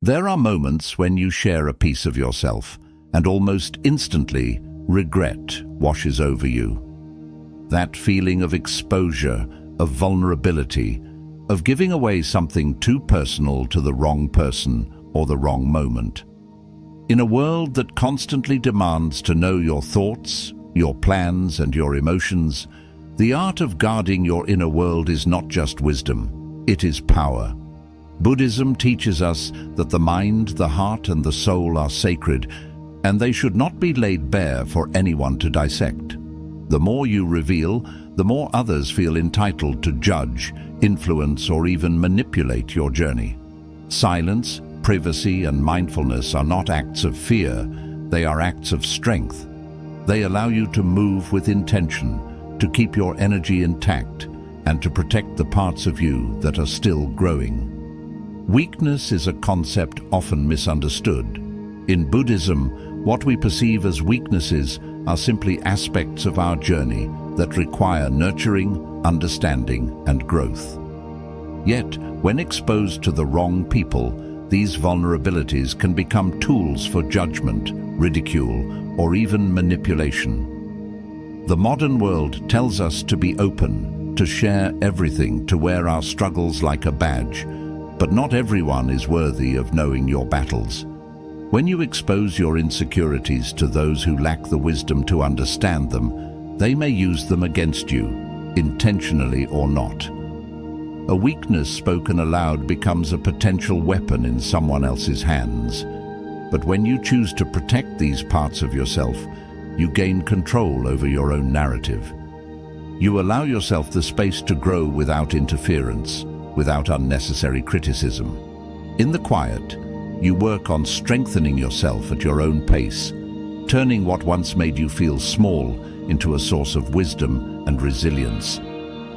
There are moments when you share a piece of yourself, and almost instantly, regret washes over you. That feeling of exposure, of vulnerability, of giving away something too personal to the wrong person or the wrong moment. In a world that constantly demands to know your thoughts, your plans, and your emotions, the art of guarding your inner world is not just wisdom, it is power. Buddhism teaches us that the mind, the heart, and the soul are sacred, and they should not be laid bare for anyone to dissect. The more you reveal, the more others feel entitled to judge, influence, or even manipulate your journey. Silence, privacy, and mindfulness are not acts of fear, they are acts of strength. They allow you to move with intention, to keep your energy intact, and to protect the parts of you that are still growing. Weakness is a concept often misunderstood. In Buddhism, what we perceive as weaknesses are simply aspects of our journey that require nurturing, understanding, and growth. Yet, when exposed to the wrong people, these vulnerabilities can become tools for judgment, ridicule, or even manipulation. The modern world tells us to be open, to share everything, to wear our struggles like a badge. But not everyone is worthy of knowing your battles. When you expose your insecurities to those who lack the wisdom to understand them, they may use them against you, intentionally or not. A weakness spoken aloud becomes a potential weapon in someone else's hands. But when you choose to protect these parts of yourself, you gain control over your own narrative. You allow yourself the space to grow without interference, without unnecessary criticism. In the quiet, you work on strengthening yourself at your own pace, turning what once made you feel small into a source of wisdom and resilience.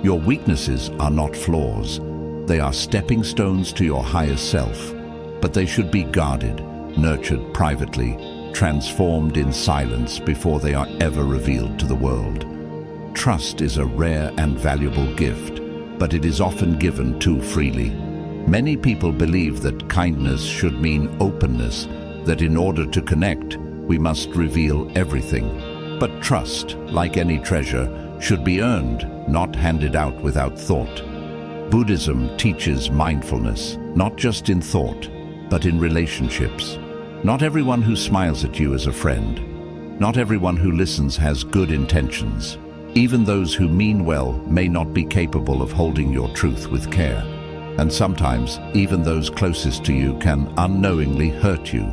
Your weaknesses are not flaws. They are stepping stones to your higher self, but they should be guarded, nurtured privately, transformed in silence before they are ever revealed to the world. Trust is a rare and valuable gift, but it is often given too freely. Many people believe that kindness should mean openness, that in order to connect, we must reveal everything. But trust, like any treasure, should be earned, not handed out without thought. Buddhism teaches mindfulness, not just in thought, but in relationships. Not everyone who smiles at you is a friend. Not everyone who listens has good intentions. Even those who mean well may not be capable of holding your truth with care. And sometimes, even those closest to you can unknowingly hurt you.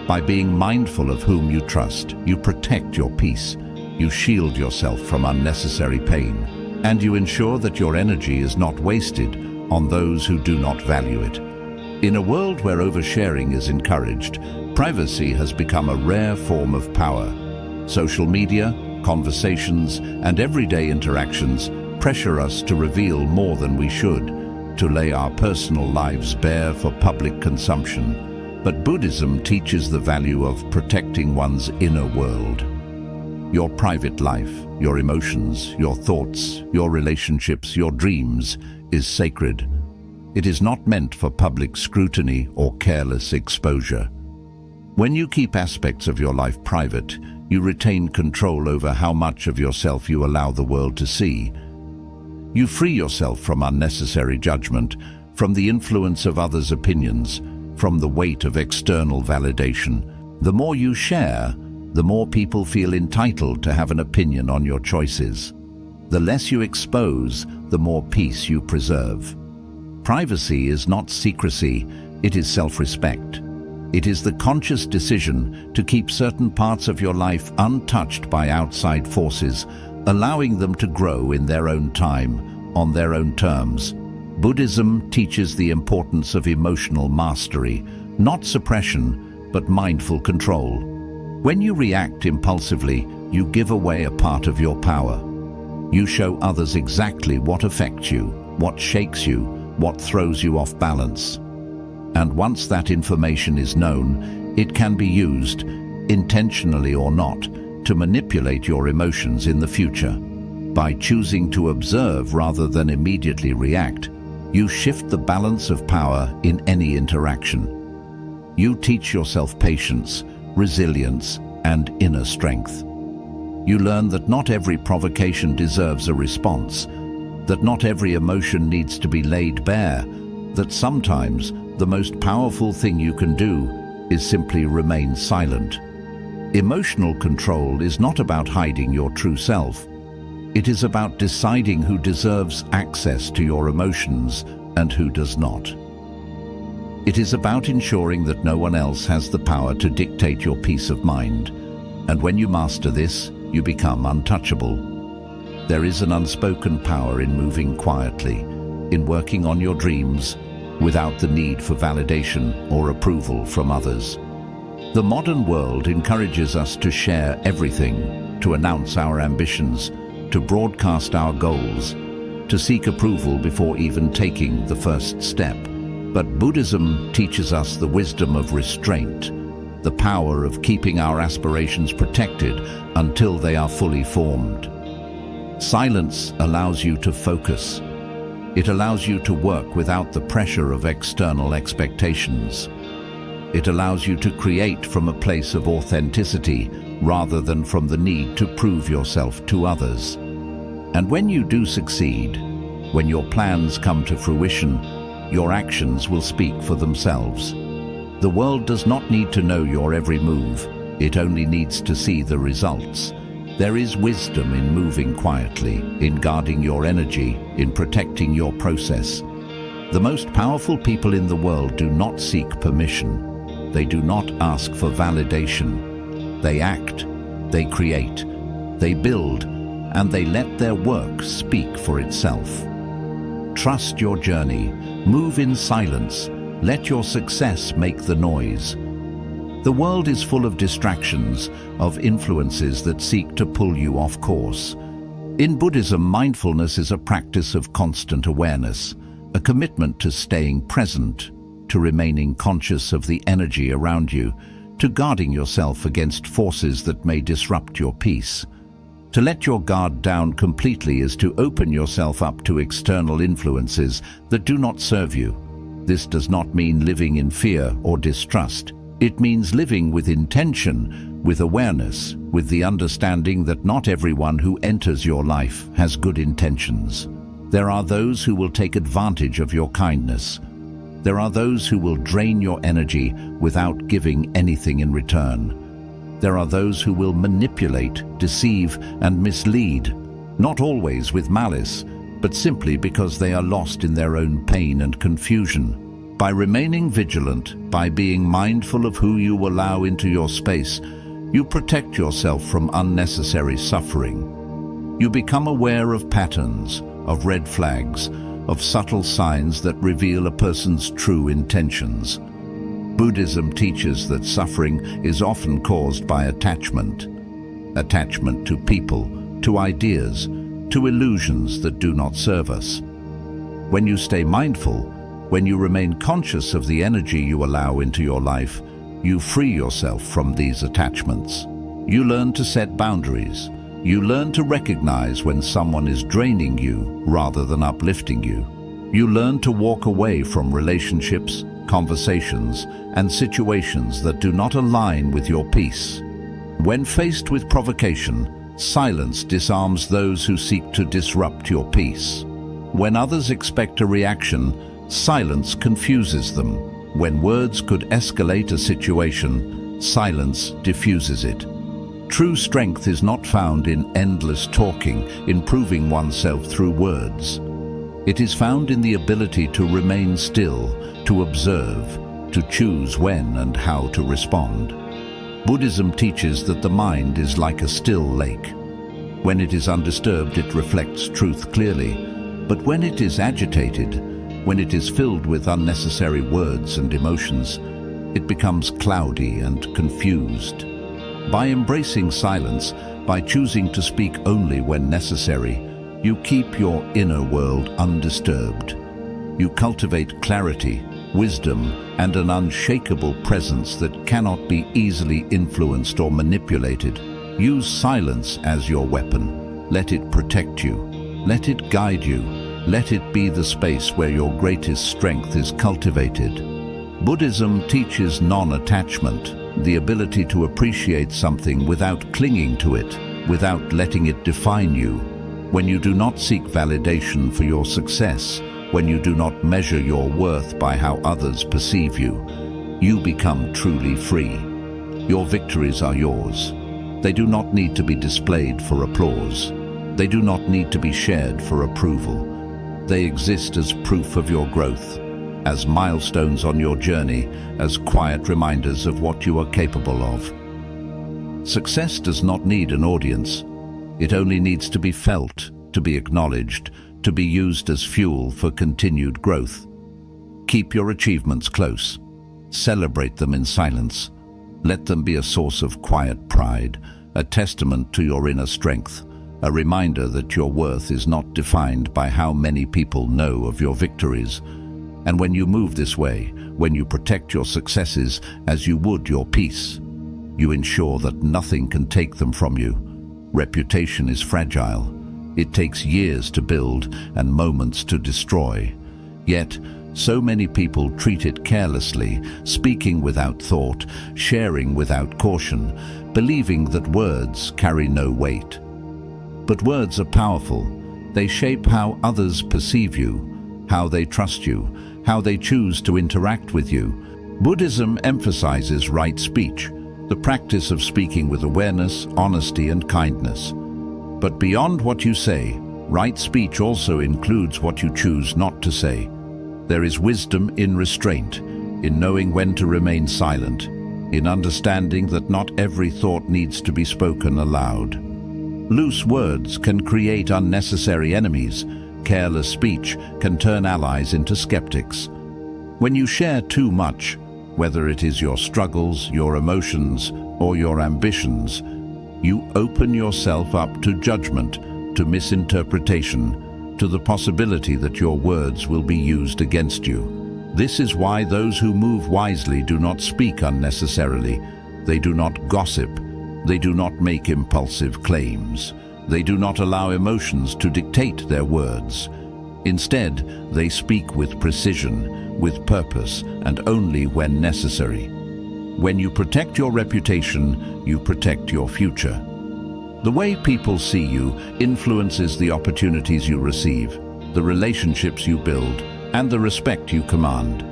By being mindful of whom you trust, you protect your peace, you shield yourself from unnecessary pain, and you ensure that your energy is not wasted on those who do not value it. In a world where oversharing is encouraged, privacy has become a rare form of power. Social media, conversations, and everyday interactions pressure us to reveal more than we should, to lay our personal lives bare for public consumption. But Buddhism teaches the value of protecting one's inner world. Your private life, your emotions, your thoughts, your relationships, your dreams is sacred. It is not meant for public scrutiny or careless exposure. When you keep aspects of your life private, you retain control over how much of yourself you allow the world to see. You free yourself from unnecessary judgment, from the influence of others' opinions, from the weight of external validation. The more you share, the more people feel entitled to have an opinion on your choices. The less you expose, the more peace you preserve. Privacy is not secrecy, it is self-respect. It is the conscious decision to keep certain parts of your life untouched by outside forces, allowing them to grow in their own time, on their own terms. Buddhism teaches the importance of emotional mastery, not suppression, but mindful control. When you react impulsively, you give away a part of your power. You show others exactly what affects you, what shakes you, what throws you off balance. And once that information is known, it can be used, intentionally or not, to manipulate your emotions in the future. By choosing to observe rather than immediately react, you shift the balance of power in any interaction. You teach yourself patience, resilience, and inner strength. You learn that not every provocation deserves a response, that not every emotion needs to be laid bare, that sometimes the most powerful thing you can do is simply remain silent. Emotional control is not about hiding your true self. It is about deciding who deserves access to your emotions and who does not. It is about ensuring that no one else has the power to dictate your peace of mind. And when you master this, you become untouchable. There is an unspoken power in moving quietly, in working on your dreams, without the need for validation or approval from others. The modern world encourages us to share everything, to announce our ambitions, to broadcast our goals, to seek approval before even taking the first step. But Buddhism teaches us the wisdom of restraint, the power of keeping our aspirations protected until they are fully formed. Silence allows you to focus. It allows you to work without the pressure of external expectations. It allows you to create from a place of authenticity rather than from the need to prove yourself to others. And when you do succeed, when your plans come to fruition, your actions will speak for themselves. The world does not need to know your every move. It only needs to see the results. There is wisdom in moving quietly, in guarding your energy, in protecting your process. The most powerful people in the world do not seek permission. They do not ask for validation. They act, they create, they build, and they let their work speak for itself. Trust your journey. Move in silence. Let your success make the noise. The world is full of distractions, of influences that seek to pull you off course. In Buddhism, mindfulness is a practice of constant awareness, a commitment to staying present, to remaining conscious of the energy around you, to guarding yourself against forces that may disrupt your peace. To let your guard down completely is to open yourself up to external influences that do not serve you. This does not mean living in fear or distrust. It means living with intention, with awareness, with the understanding that not everyone who enters your life has good intentions. There are those who will take advantage of your kindness. There are those who will drain your energy without giving anything in return. There are those who will manipulate, deceive, and mislead, not always with malice, but simply because they are lost in their own pain and confusion. By remaining vigilant, by being mindful of who you allow into your space, you protect yourself from unnecessary suffering. You become aware of patterns, of red flags, of subtle signs that reveal a person's true intentions. Buddhism teaches that suffering is often caused by attachment. Attachment to people, to ideas, to illusions that do not serve us. When you stay mindful, when you remain conscious of the energy you allow into your life, you free yourself from these attachments. You learn to set boundaries. You learn to recognize when someone is draining you rather than uplifting you. You learn to walk away from relationships, conversations, and situations that do not align with your peace. When faced with provocation, silence disarms those who seek to disrupt your peace. When others expect a reaction, silence confuses them. When words could escalate a situation, silence diffuses it. True strength is not found in endless talking, in proving oneself through words. It is found in the ability to remain still, to observe, to choose when and how to respond. Buddhism teaches that the mind is like a still lake. When it is undisturbed, it reflects truth clearly. But when it is agitated, when it is filled with unnecessary words and emotions, it becomes cloudy and confused. By embracing silence, by choosing to speak only when necessary, you keep your inner world undisturbed. You cultivate clarity, wisdom, and an unshakable presence that cannot be easily influenced or manipulated. Use silence as your weapon. Let it protect you. Let it guide you. Let it be the space where your greatest strength is cultivated. Buddhism teaches non-attachment, the ability to appreciate something without clinging to it, without letting it define you. When you do not seek validation for your success, when you do not measure your worth by how others perceive you, you become truly free. Your victories are yours. They do not need to be displayed for applause. They do not need to be shared for approval. They exist as proof of your growth, as milestones on your journey, as quiet reminders of what you are capable of. Success does not need an audience. It only needs to be felt, to be acknowledged, to be used as fuel for continued growth. Keep your achievements close. Celebrate them in silence. Let them be a source of quiet pride, a testament to your inner strength, a reminder that your worth is not defined by how many people know of your victories. And when you move this way, when you protect your successes as you would your peace, you ensure that nothing can take them from you. Reputation is fragile. It takes years to build and moments to destroy. Yet, so many people treat it carelessly, speaking without thought, sharing without caution, believing that words carry no weight. But words are powerful. They shape how others perceive you, how they trust you, how they choose to interact with you. Buddhism emphasizes right speech, the practice of speaking with awareness, honesty, and kindness. But beyond what you say, right speech also includes what you choose not to say. There is wisdom in restraint, in knowing when to remain silent, in understanding that not every thought needs to be spoken aloud. Loose words can create unnecessary enemies. Careless speech can turn allies into skeptics. When you share too much, whether it is your struggles, your emotions, or your ambitions, you open yourself up to judgment, to misinterpretation, to the possibility that your words will be used against you. This is why those who move wisely do not speak unnecessarily. They do not gossip. They do not make impulsive claims. They do not allow emotions to dictate their words. Instead, they speak with precision, with purpose, and only when necessary. When you protect your reputation, you protect your future. The way people see you influences the opportunities you receive, the relationships you build, and the respect you command.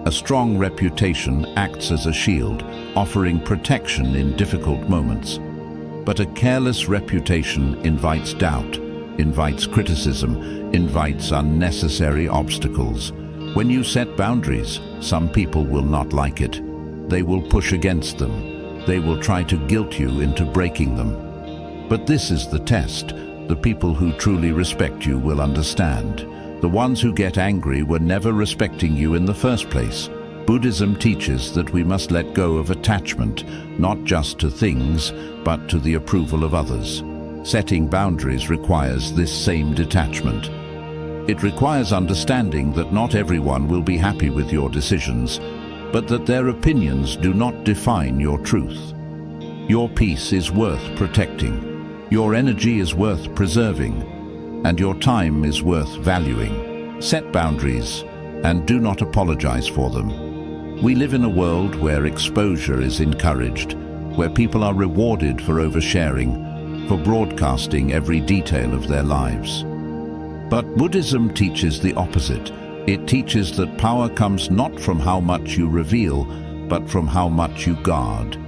A strong reputation acts as a shield, offering protection in difficult moments. But a careless reputation invites doubt, invites criticism, invites unnecessary obstacles. When you set boundaries, some people will not like it. They will push against them. They will try to guilt you into breaking them. But this is the test. The people who truly respect you will understand. The ones who get angry were never respecting you in the first place. Buddhism teaches that we must let go of attachment, not just to things, but to the approval of others. Setting boundaries requires this same detachment. It requires understanding that not everyone will be happy with your decisions, but that their opinions do not define your truth. Your peace is worth protecting. Your energy is worth preserving, and your time is worth valuing. Set boundaries, and do not apologize for them. We live in a world where exposure is encouraged, where people are rewarded for oversharing, for broadcasting every detail of their lives. But Buddhism teaches the opposite. It teaches that power comes not from how much you reveal, but from how much you guard.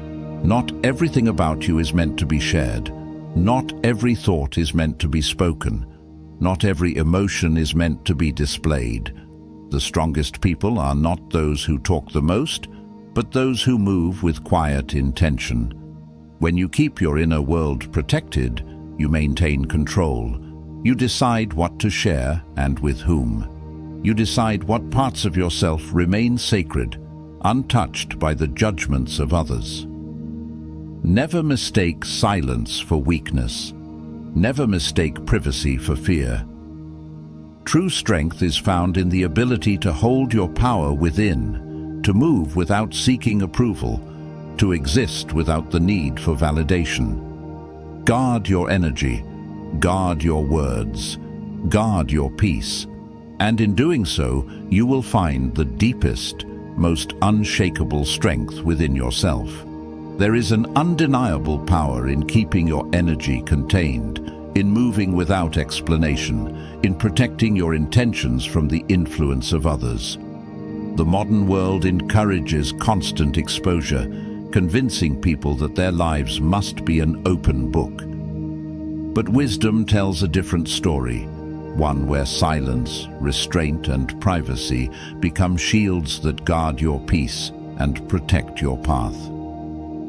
Not everything about you is meant to be shared. Not every thought is meant to be spoken. Not every emotion is meant to be displayed. The strongest people are not those who talk the most, but those who move with quiet intention. When you keep your inner world protected, you maintain control. You decide what to share and with whom. You decide what parts of yourself remain sacred, untouched by the judgments of others. Never mistake silence for weakness. Never mistake privacy for fear. True strength is found in the ability to hold your power within, to move without seeking approval, to exist without the need for validation. Guard your energy, guard your words, guard your peace, and in doing so, you will find the deepest, most unshakable strength within yourself. There is an undeniable power in keeping your energy contained, in moving without explanation, in protecting your intentions from the influence of others. The modern world encourages constant exposure, convincing people that their lives must be an open book. But wisdom tells a different story, one where silence, restraint, and privacy become shields that guard your peace and protect your path.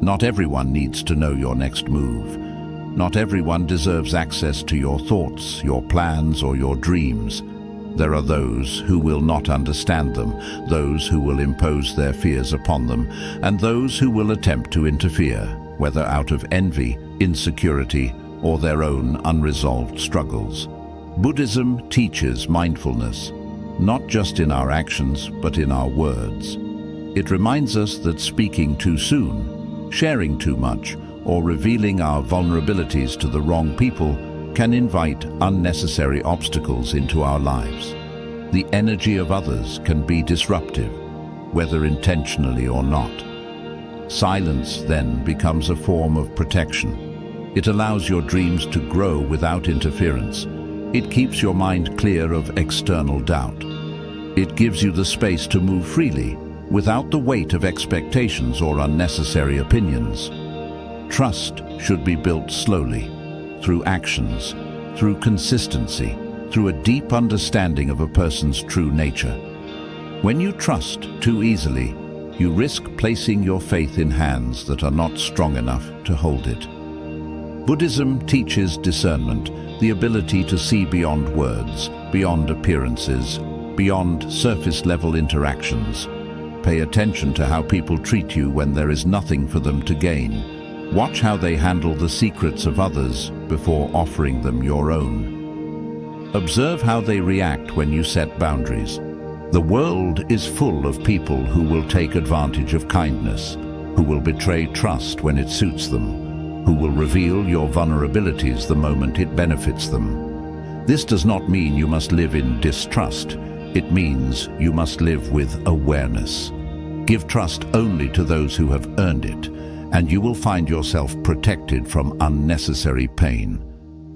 Not everyone needs to know your next move. Not everyone deserves access to your thoughts, your plans, or your dreams. There are those who will not understand them, those who will impose their fears upon them, and those who will attempt to interfere, whether out of envy, insecurity, or their own unresolved struggles. Buddhism teaches mindfulness, not just in our actions, but in our words. It reminds us that speaking too soon, sharing too much, or revealing our vulnerabilities to the wrong people can invite unnecessary obstacles into our lives. The energy of others can be disruptive, whether intentionally or not. Silence then becomes a form of protection. It allows your dreams to grow without interference. It keeps your mind clear of external doubt. It gives you the space to move freely, without the weight of expectations or unnecessary opinions. Trust should be built slowly, through actions, through consistency, through a deep understanding of a person's true nature. When you trust too easily, you risk placing your faith in hands that are not strong enough to hold it. Buddhism teaches discernment, the ability to see beyond words, beyond appearances, beyond surface-level interactions. Pay attention to how people treat you when there is nothing for them to gain. Watch how they handle the secrets of others before offering them your own. Observe how they react when you set boundaries. The world is full of people who will take advantage of kindness, who will betray trust when it suits them, who will reveal your vulnerabilities the moment it benefits them. This does not mean you must live in distrust. It means you must live with awareness. Give trust only to those who have earned it, and you will find yourself protected from unnecessary pain.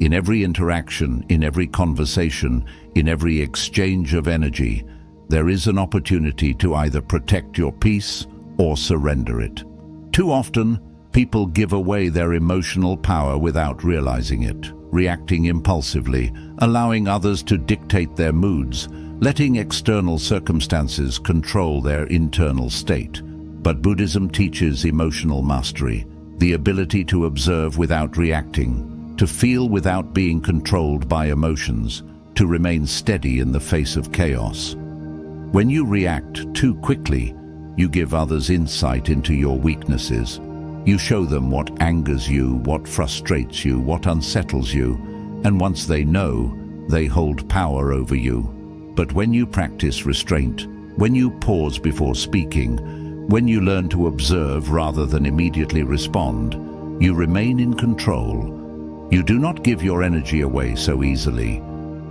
In every interaction, in every conversation, in every exchange of energy, there is an opportunity to either protect your peace or surrender it. Too often, people give away their emotional power without realizing it, reacting impulsively, allowing others to dictate their moods, letting external circumstances control their internal state. But Buddhism teaches emotional mastery, the ability to observe without reacting, to feel without being controlled by emotions, to remain steady in the face of chaos. When you react too quickly, you give others insight into your weaknesses. You show them what angers you, what frustrates you, what unsettles you, and once they know, they hold power over you. But when you practice restraint, when you pause before speaking, when you learn to observe rather than immediately respond, you remain in control. You do not give your energy away so easily.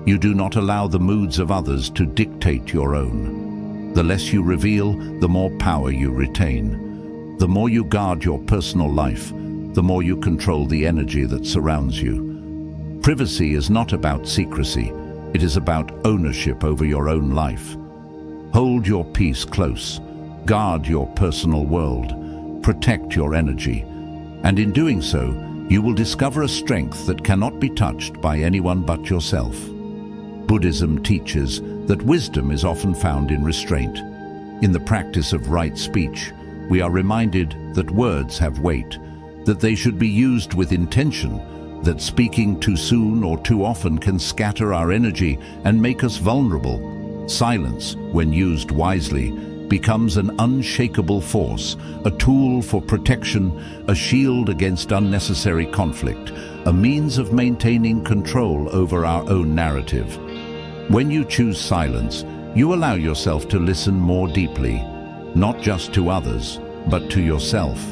You do not allow the moods of others to dictate your own. The less you reveal, the more power you retain. The more you guard your personal life, the more you control the energy that surrounds you. Privacy is not about secrecy. It is about ownership over your own life. Hold your peace close. Guard your personal world. Protect your energy. And in doing so, you will discover a strength that cannot be touched by anyone but yourself. Buddhism teaches that wisdom is often found in restraint. In the practice of right speech, we are reminded that words have weight, that they should be used with intention, that speaking too soon or too often can scatter our energy and make us vulnerable. Silence, when used wisely, becomes an unshakable force, a tool for protection, a shield against unnecessary conflict, a means of maintaining control over our own narrative. When you choose silence, you allow yourself to listen more deeply, not just to others, but to yourself.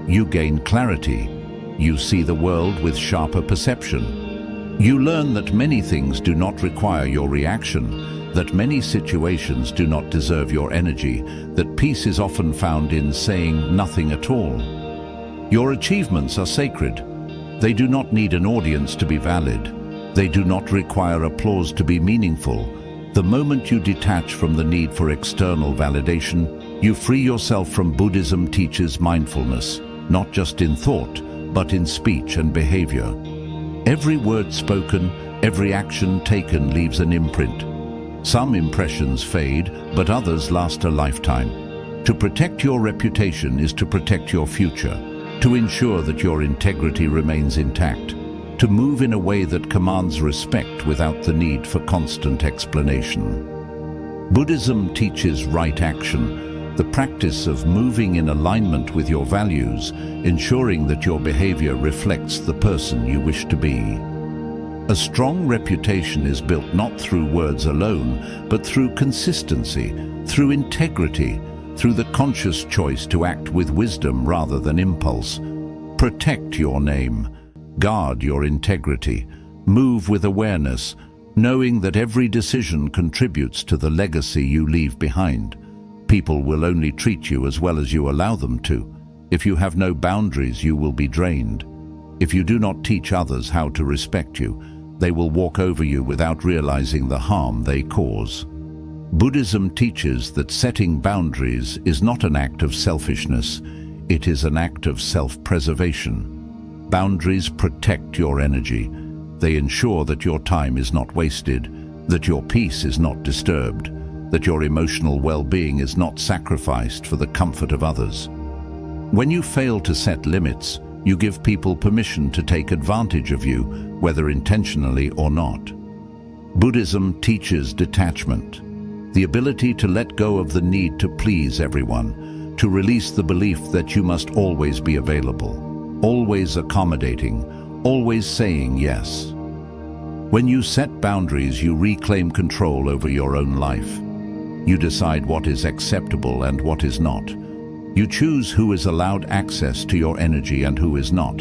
You gain clarity. You see the world with sharper perception. You learn that many things do not require your reaction, that many situations do not deserve your energy, that peace is often found in saying nothing at all. Your achievements are sacred. They do not need an audience to be valid. They do not require applause to be meaningful. The moment you detach from the need for external validation, you free yourself from. Buddhism teaches mindfulness, not just in thought, but in speech and behavior. Every word spoken, every action taken leaves an imprint. Some impressions fade, but others last a lifetime. To protect your reputation is to protect your future, to ensure that your integrity remains intact, to move in a way that commands respect without the need for constant explanation. Buddhism teaches right action, the practice of moving in alignment with your values, ensuring that your behavior reflects the person you wish to be. A strong reputation is built not through words alone, but through consistency, through integrity, through the conscious choice to act with wisdom rather than impulse. Protect your name, guard your integrity, move with awareness, knowing that every decision contributes to the legacy you leave behind. People will only treat you as well as you allow them to. If you have no boundaries, you will be drained. If you do not teach others how to respect you, they will walk over you without realizing the harm they cause. Buddhism teaches that setting boundaries is not an act of selfishness, it is an act of self-preservation. Boundaries protect your energy. They ensure that your time is not wasted, that your peace is not disturbed, that your emotional well-being is not sacrificed for the comfort of others. When you fail to set limits, you give people permission to take advantage of you, whether intentionally or not. Buddhism teaches detachment, the ability to let go of the need to please everyone, to release the belief that you must always be available, always accommodating, always saying yes. When you set boundaries, you reclaim control over your own life. You decide what is acceptable and what is not. You choose who is allowed access to your energy and who is not.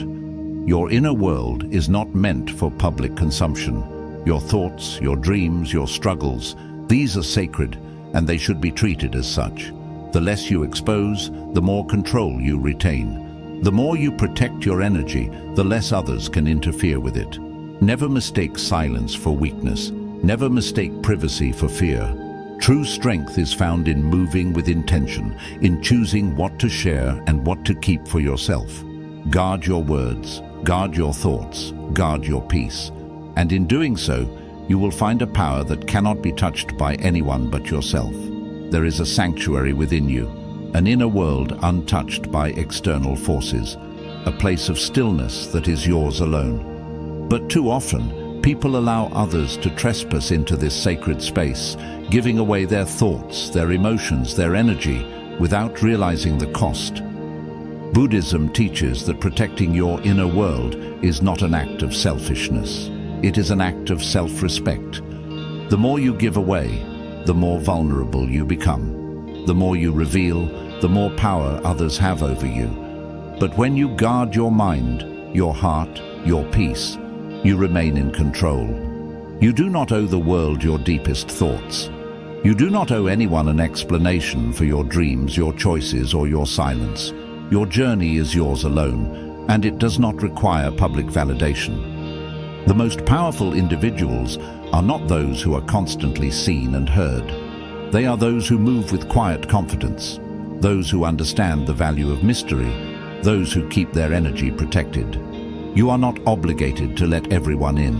Your inner world is not meant for public consumption. Your thoughts, your dreams, your struggles, these are sacred, and they should be treated as such. The less you expose, the more control you retain. The more you protect your energy, the less others can interfere with it. Never mistake silence for weakness. Never mistake privacy for fear. True strength is found in moving with intention, in choosing what to share and what to keep for yourself. Guard your words, guard your thoughts, guard your peace. And in doing so, you will find a power that cannot be touched by anyone but yourself. There is a sanctuary within you, an inner world untouched by external forces, a place of stillness that is yours alone. But too often, people allow others to trespass into this sacred space, giving away their thoughts, their emotions, their energy, without realizing the cost. Buddhism teaches that protecting your inner world is not an act of selfishness. It is an act of self-respect. The more you give away, the more vulnerable you become. The more you reveal, the more power others have over you. But when you guard your mind, your heart, your peace, you remain in control. You do not owe the world your deepest thoughts. You do not owe anyone an explanation for your dreams, your choices, or your silence. Your journey is yours alone, and it does not require public validation. The most powerful individuals are not those who are constantly seen and heard. They are those who move with quiet confidence, those who understand the value of mystery, those who keep their energy protected. You are not obligated to let everyone in.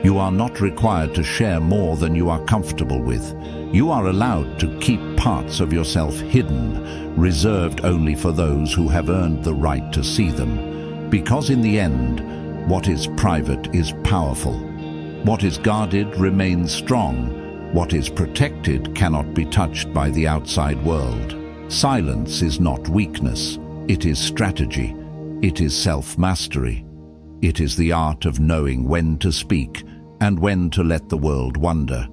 You are not required to share more than you are comfortable with. You are allowed to keep parts of yourself hidden, reserved only for those who have earned the right to see them. Because in the end, what is private is powerful. What is guarded remains strong. What is protected cannot be touched by the outside world. Silence is not weakness. It is strategy. It is self-mastery. It is the art of knowing when to speak and when to let the world wonder.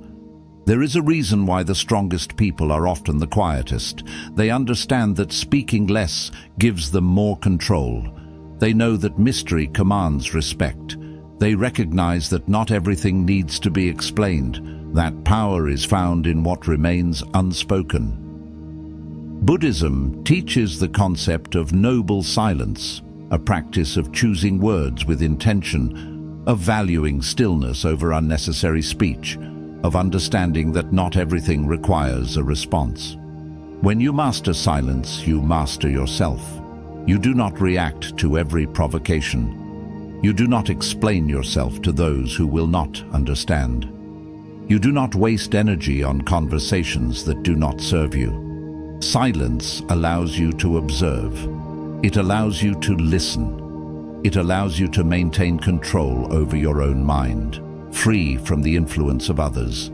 There is a reason why the strongest people are often the quietest. They understand that speaking less gives them more control. They know that mystery commands respect. They recognize that not everything needs to be explained, that power is found in what remains unspoken. Buddhism teaches the concept of noble silence, a practice of choosing words with intention, of valuing stillness over unnecessary speech, of understanding that not everything requires a response. When you master silence, you master yourself. You do not react to every provocation. You do not explain yourself to those who will not understand. You do not waste energy on conversations that do not serve you. Silence allows you to observe. It allows you to listen. It allows you to maintain control over your own mind, free from the influence of others.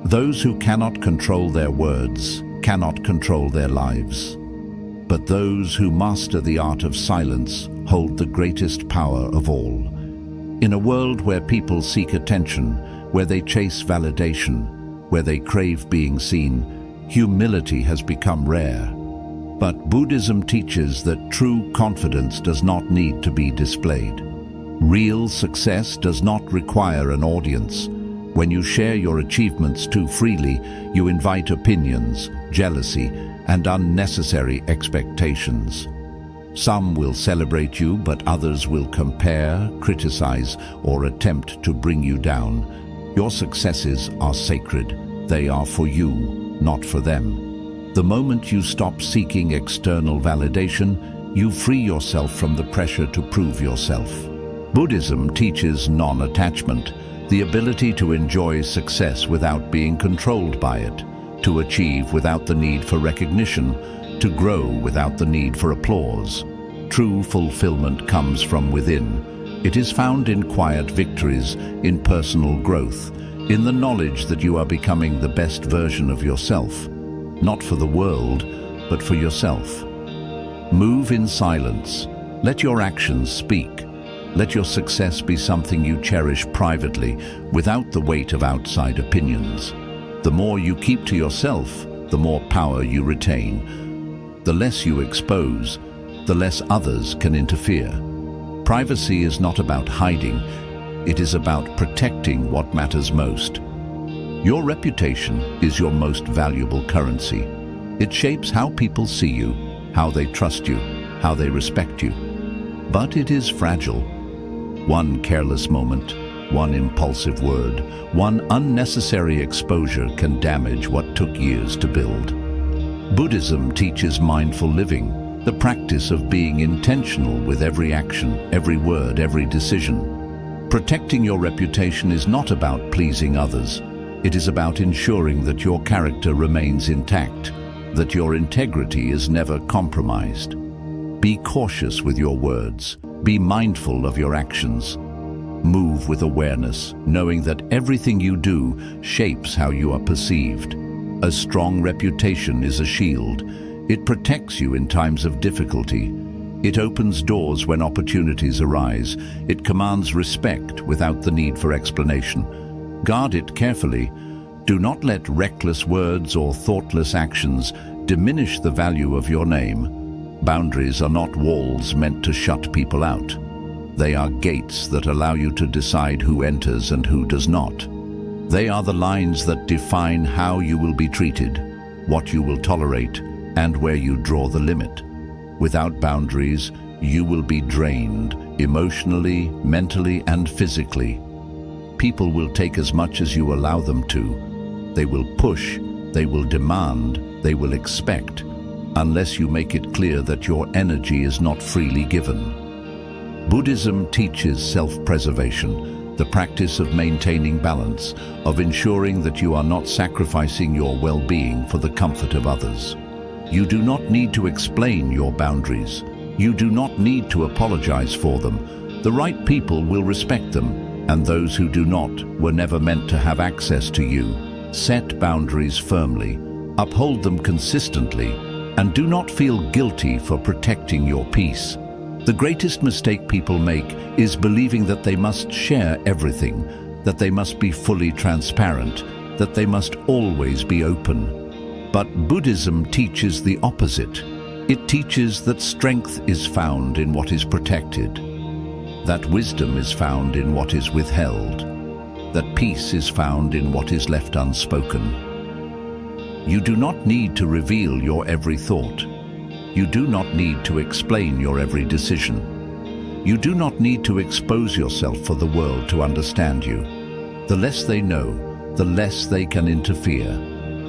Those who cannot control their words cannot control their lives. But those who master the art of silence hold the greatest power of all. In a world where people seek attention, where they chase validation, where they crave being seen, humility has become rare. But Buddhism teaches that true confidence does not need to be displayed. Real success does not require an audience. When you share your achievements too freely, you invite opinions, jealousy, and unnecessary expectations. Some will celebrate you, but others will compare, criticize, or attempt to bring you down. Your successes are sacred. They are for you, not for them. The moment you stop seeking external validation, you free yourself from the pressure to prove yourself. Buddhism teaches non-attachment, the ability to enjoy success without being controlled by it, to achieve without the need for recognition, to grow without the need for applause. True fulfillment comes from within. It is found in quiet victories, in personal growth, in the knowledge that you are becoming the best version of yourself, not for the world, but for yourself. Move in silence. Let your actions speak. Let your success be something you cherish privately, without the weight of outside opinions. The more you keep to yourself, the more power you retain. The less you expose, the less others can interfere. Privacy is not about hiding, it is about protecting what matters most. Your reputation is your most valuable currency. It shapes how people see you, how they trust you, how they respect you. But it is fragile. One careless moment, one impulsive word, one unnecessary exposure can damage what took years to build. Buddhism teaches mindful living, the practice of being intentional with every action, every word, every decision. Protecting your reputation is not about pleasing others. It is about ensuring that your character remains intact, that your integrity is never compromised. Be cautious with your words. Be mindful of your actions. Move with awareness, knowing that everything you do shapes how you are perceived. A strong reputation is a shield. It protects you in times of difficulty. It opens doors when opportunities arise. It commands respect without the need for explanation. Guard it carefully. Do not let reckless words or thoughtless actions diminish the value of your name. Boundaries are not walls meant to shut people out. They are gates that allow you to decide who enters and who does not. They are the lines that define how you will be treated, what you will tolerate, and where you draw the limit. Without boundaries, you will be drained, emotionally, mentally, and physically. People will take as much as you allow them to. They will push, they will demand, they will expect, unless you make it clear that your energy is not freely given. Buddhism teaches self-preservation, the practice of maintaining balance, of ensuring that you are not sacrificing your well-being for the comfort of others. You do not need to explain your boundaries. You do not need to apologize for them. The right people will respect them, and those who do not were never meant to have access to you. Set boundaries firmly, uphold them consistently, and do not feel guilty for protecting your peace. The greatest mistake people make is believing that they must share everything, that they must be fully transparent, that they must always be open. But Buddhism teaches the opposite. It teaches that strength is found in what is protected. that wisdom is found in what is withheld, that peace is found in what is left unspoken. You do not need to reveal your every thought. You do not need to explain your every decision. You do not need to expose yourself for the world to understand you. The less they know, the less they can interfere.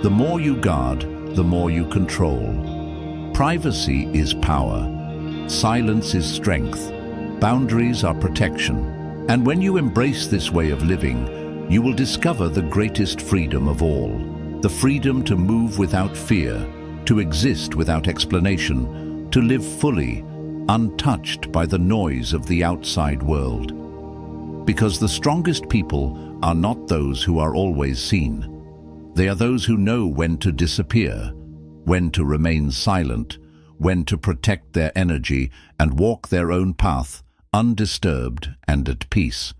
The more you guard, the more you control. Privacy is power. Silence is strength. Boundaries are protection. And when you embrace this way of living, you will discover the greatest freedom of all. The freedom to move without fear, to exist without explanation, to live fully, untouched by the noise of the outside world. Because the strongest people are not those who are always seen. They are those who know when to disappear, when to remain silent, when to protect their energy and walk their own path, undisturbed and at peace.